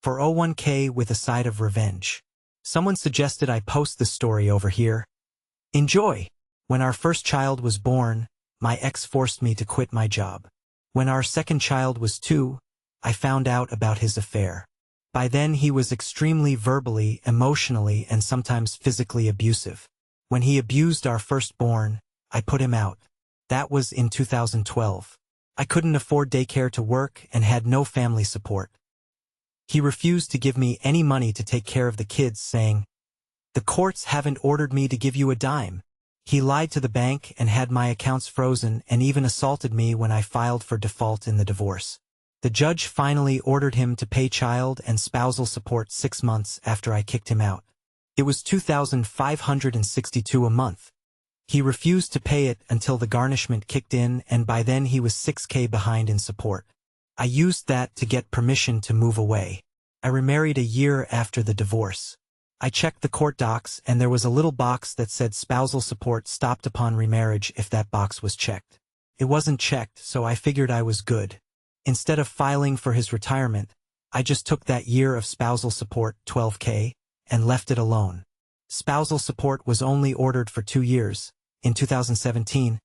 401k with a side of revenge. Someone suggested I post the story over here. Enjoy! When our first child was born, my ex forced me to quit my job. When our second child was 2, I found out about his affair. By then he was extremely verbally, emotionally, and sometimes physically abusive. When he abused our firstborn, I put him out. That was in 2012. I couldn't afford daycare to work and had no family support. He refused to give me any money to take care of the kids, saying, "The courts haven't ordered me to give you a dime." He lied to the bank and had my accounts frozen and even assaulted me when I filed for default in the divorce. The judge finally ordered him to pay child and spousal support 6 months after I kicked him out. It was $2,562 a month. He refused to pay it until the garnishment kicked in, and by then he was $6,000 behind in support. I used that to get permission to move away. I remarried a year after the divorce. I checked the court docs and there was a little box that said spousal support stopped upon remarriage if that box was checked. It wasn't checked, so I figured I was good. Instead of filing for his retirement, I just took that year of spousal support, $12,000, and left it alone. Spousal support was only ordered for 2 years. In 2017,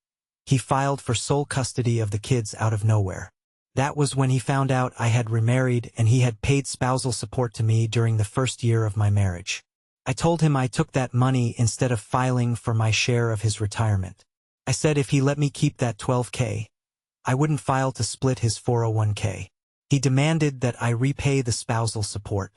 he filed for sole custody of the kids out of nowhere. That was when he found out I had remarried and he had paid spousal support to me during the first year of my marriage. I told him I took that money instead of filing for my share of his retirement. I said if he let me keep that $12,000, I wouldn't file to split his 401k. He demanded that I repay the spousal support.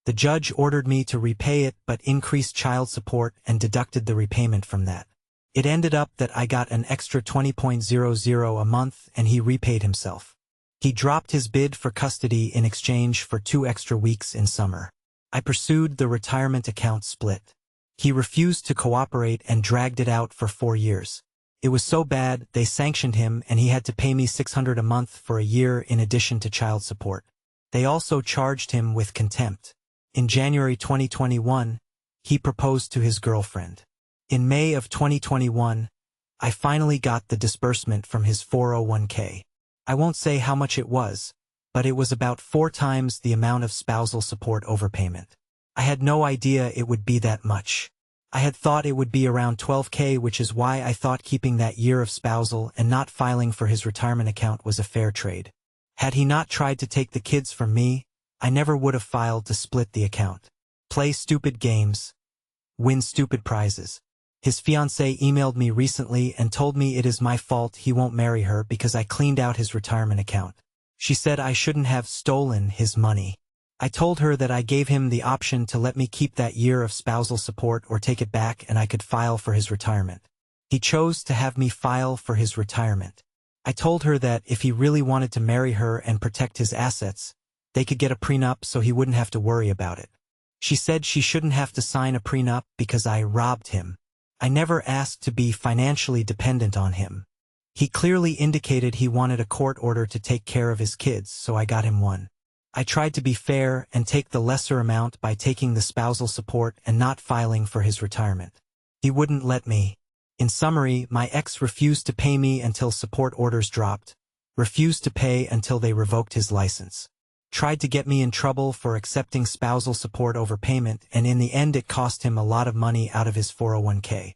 The judge ordered me to repay it but increased child support and deducted the repayment from that. It ended up that I got an extra $20.00 a month and he repaid himself. He dropped his bid for custody in exchange for 2 extra weeks in summer. I pursued the retirement account split. He refused to cooperate and dragged it out for 4 years. It was so bad they sanctioned him and he had to pay me $600 a month for a year in addition to child support. They also charged him with contempt. In January 2021, he proposed to his girlfriend. In May of 2021, I finally got the disbursement from his 401k. I won't say how much it was, but it was about 4 times the amount of spousal support overpayment. I had no idea it would be that much. I had thought it would be around $12,000, which is why I thought keeping that year of spousal and not filing for his retirement account was a fair trade. Had he not tried to take the kids from me, I never would have filed to split the account. Play stupid games. Win stupid prizes. His fiancée emailed me recently and told me it is my fault he won't marry her because I cleaned out his retirement account. She said I shouldn't have stolen his money. I told her that I gave him the option to let me keep that year of spousal support or take it back and I could file for his retirement. He chose to have me file for his retirement. I told her that if he really wanted to marry her and protect his assets, they could get a prenup so he wouldn't have to worry about it. She said she shouldn't have to sign a prenup because I robbed him. I never asked to be financially dependent on him. He clearly indicated he wanted a court order to take care of his kids, so I got him one. I tried to be fair and take the lesser amount by taking the spousal support and not filing for his retirement. He wouldn't let me. In summary, my ex refused to pay me until support orders dropped, refused to pay until they revoked his license, tried to get me in trouble for accepting spousal support overpayment, and in the end it cost him a lot of money out of his 401k.